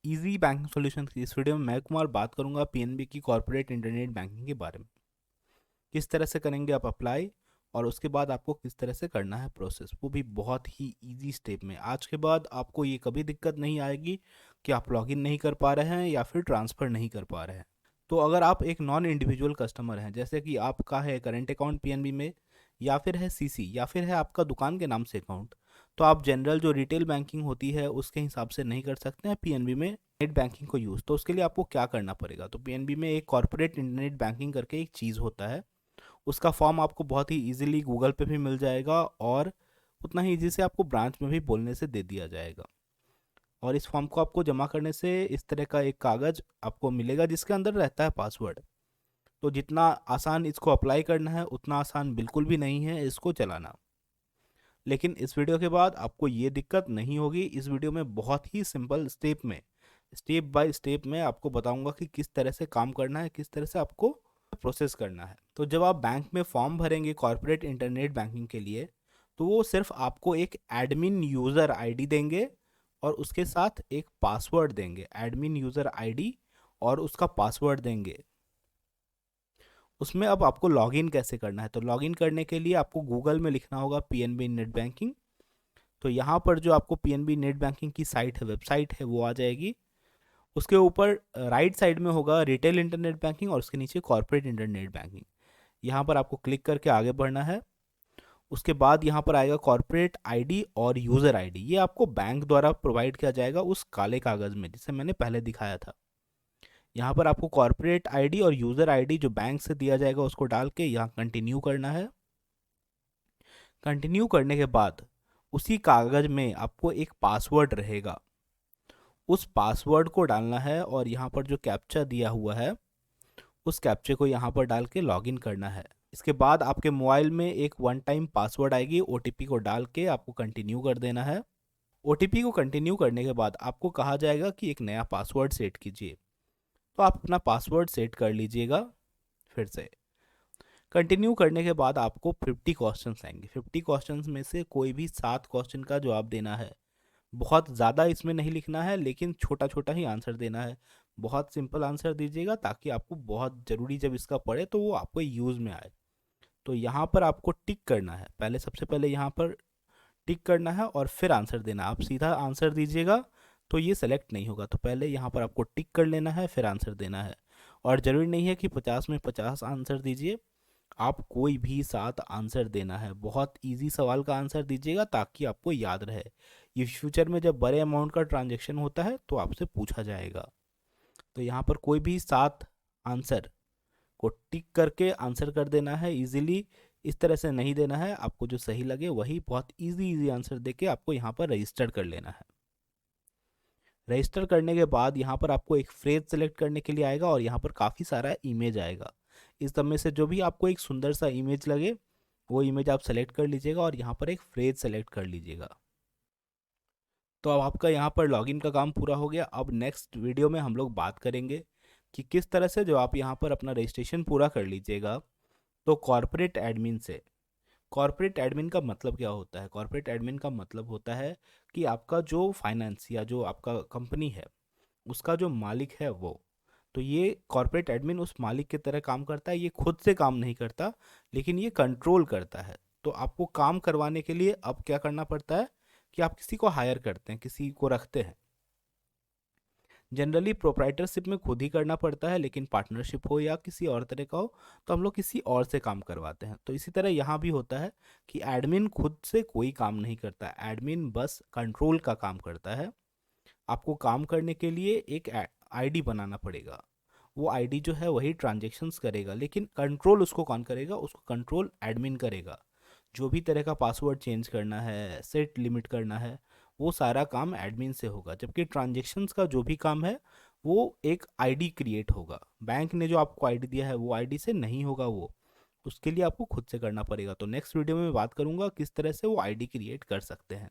Easy banking solution की इस video में मैं कुमार बात करूंगा पीएनबी की कॉर्पोरेट इंटरनेट बैंकिंग के बारे में। किस तरह से करेंगे आप अप्लाई, और उसके बाद आपको किस तरह से करना है प्रोसेस, वो भी बहुत ही इजी स्टेप में। आज के बाद आपको ये कभी दिक्कत नहीं आएगी कि आप लॉगिन नहीं कर पा रहे हैं या फिर ट्रांसफ़र नहीं कर पा रहे हैं। तो अगर आप एक नॉन इंडिविजुअल कस्टमर हैं, जैसे कि आपका है करंट अकाउंट पीएनबी में, या फिर है सीसी, या फिर है आपका दुकान के नाम से अकाउंट, तो आप जनरल जो रिटेल बैंकिंग होती है उसके हिसाब से नहीं कर सकते हैं पीएनबी में नेट बैंकिंग को यूज़। तो उसके लिए आपको क्या करना पड़ेगा, तो पीएनबी में एक कॉर्पोरेट इंटरनेट बैंकिंग करके एक चीज़ होता है। उसका फॉर्म आपको बहुत ही इजीली गूगल पे भी मिल जाएगा, और उतना ही इजी से आपको ब्रांच में भी बोलने से दे दिया जाएगा। और इस फॉर्म को आपको जमा करने से इस तरह का एक कागज़ आपको मिलेगा जिसके अंदर रहता है पासवर्ड। तो जितना आसान इसको अप्लाई करना है उतना आसान बिल्कुल भी नहीं है इसको चलाना। लेकिन इस वीडियो के बाद आपको ये दिक्कत नहीं होगी। इस वीडियो में बहुत ही सिंपल स्टेप में, स्टेप बाय स्टेप में आपको बताऊंगा कि किस तरह से काम करना है, किस तरह से आपको प्रोसेस करना है। तो जब आप बैंक में फॉर्म भरेंगे कॉर्पोरेट इंटरनेट बैंकिंग के लिए, तो वो सिर्फ आपको एक एडमिन यूज़र आईडी देंगे और उसके साथ एक पासवर्ड देंगे। एडमिन यूज़र आईडी और उसका पासवर्ड देंगे। उसमें अब आपको लॉगिन कैसे करना है, तो लॉगिन करने के लिए आपको गूगल में लिखना होगा पीएनबी नेट बैंकिंग। तो यहाँ पर जो आपको पीएनबी नेट बैंकिंग की साइट है, वेबसाइट है, वो आ जाएगी। उसके ऊपर राइट साइड में होगा रिटेल इंटरनेट बैंकिंग और उसके नीचे कॉर्पोरेट इंटरनेट बैंकिंग। यहाँ पर आपको क्लिक करके आगे बढ़ना है। उसके बाद यहाँ पर आएगा कॉर्पोरेट आईडी और यूज़र आईडी। ये आपको बैंक द्वारा प्रोवाइड किया जाएगा उस काले कागज़ में जिसे मैंने पहले दिखाया था। यहाँ पर आपको कॉर्पोरेट आईडी और यूज़र आईडी जो बैंक से दिया जाएगा उसको डाल के यहाँ कंटिन्यू करना है। कंटिन्यू करने के बाद उसी कागज़ में आपको एक पासवर्ड रहेगा, उस पासवर्ड को डालना है और यहाँ पर जो कैप्चा दिया हुआ है उस कैप्चे को यहाँ पर डाल के लॉगिन करना है। इसके बाद आपके मोबाइल में एक वन टाइम पासवर्ड आएगी, ओटीपी को डाल के आपको कंटिन्यू कर देना है। ओटीपी को कंटिन्यू करने के बाद आपको कहा जाएगा कि एक नया पासवर्ड सेट कीजिए। तो आप अपना पासवर्ड सेट कर लीजिएगा। फिर से कंटिन्यू करने के बाद आपको 50 क्वेश्चंस आएंगे। 50 क्वेश्चंस में से कोई भी 7 क्वेश्चन का जवाब देना है। बहुत ज़्यादा इसमें नहीं लिखना है, लेकिन छोटा छोटा ही आंसर देना है। बहुत सिंपल आंसर दीजिएगा ताकि आपको बहुत ज़रूरी जब इसका पढ़े तो वो आपको यूज़ में आए। तो यहाँ पर आपको टिक करना है, पहले सबसे पहले यहाँ पर टिक करना है और फिर आंसर देना। आप सीधा आंसर दीजिएगा तो ये सेलेक्ट नहीं होगा। तो पहले यहाँ पर आपको टिक कर लेना है, फिर आंसर देना है। और ज़रूरी नहीं है कि 50 में 50 आंसर दीजिए, आप कोई भी 7 आंसर देना है। बहुत इजी सवाल का आंसर दीजिएगा ताकि आपको याद रहे। ये फ्यूचर में जब बड़े अमाउंट का ट्रांजैक्शन होता है तो आपसे पूछा जाएगा। तो यहाँ पर कोई भी 7 आंसर को टिक करके आंसर कर देना है इजीली। इस तरह से नहीं देना है, आपको जो सही लगे वही बहुत इजी इजी आंसर देके आपको यहाँ पर रजिस्टर कर लेना है। रजिस्टर करने के बाद यहाँ पर आपको एक फ्रेज सेलेक्ट करने के लिए आएगा और यहाँ पर काफ़ी सारा इमेज आएगा। इस सब में से जो भी आपको एक सुंदर सा इमेज लगे वो इमेज आप सेलेक्ट कर लीजिएगा और यहाँ पर एक फ्रेज सेलेक्ट कर लीजिएगा। तो अब आपका यहाँ पर लॉगिन का काम पूरा हो गया। अब नेक्स्ट वीडियो में हम लोग बात करेंगे कि किस तरह से जो आप यहाँ पर अपना रजिस्ट्रेशन पूरा कर लीजिएगा तो कॉर्पोरेट एडमिन से। कॉर्पोरेट एडमिन का मतलब क्या होता है? कॉर्पोरेट एडमिन का मतलब होता है कि आपका जो फाइनेंस या जो आपका कंपनी है उसका जो मालिक है वो, तो ये कॉर्पोरेट एडमिन उस मालिक की तरह काम करता है। ये खुद से काम नहीं करता, लेकिन ये कंट्रोल करता है। तो आपको काम करवाने के लिए अब क्या करना पड़ता है कि आप किसी को हायर करते हैं, किसी को रखते हैं। जनरली प्रोप्राइटरशिप में खुद ही करना पड़ता है, लेकिन पार्टनरशिप हो या किसी और तरह का हो तो हम लोग किसी और से काम करवाते हैं। तो इसी तरह यहाँ भी होता है कि एडमिन खुद से कोई काम नहीं करता, एडमिन बस कंट्रोल का काम करता है। आपको काम करने के लिए एक आईडी बनाना पड़ेगा। वो आईडी जो है वही ट्रांजेक्शन्स करेगा, लेकिन कंट्रोल उसको कौन करेगा? उसको कंट्रोल एडमिन करेगा। जो भी तरह का पासवर्ड चेंज करना है, सेट लिमिट करना है, वो सारा काम एडमिन से होगा। जबकि ट्रांजेक्शन्स का जो भी काम है वो एक आईडी क्रिएट होगा। बैंक ने जो आपको आईडी दिया है वो आईडी से नहीं होगा, वो उसके लिए आपको खुद से करना पड़ेगा। तो नेक्स्ट वीडियो में बात करूंगा किस तरह से वो आईडी क्रिएट कर सकते हैं।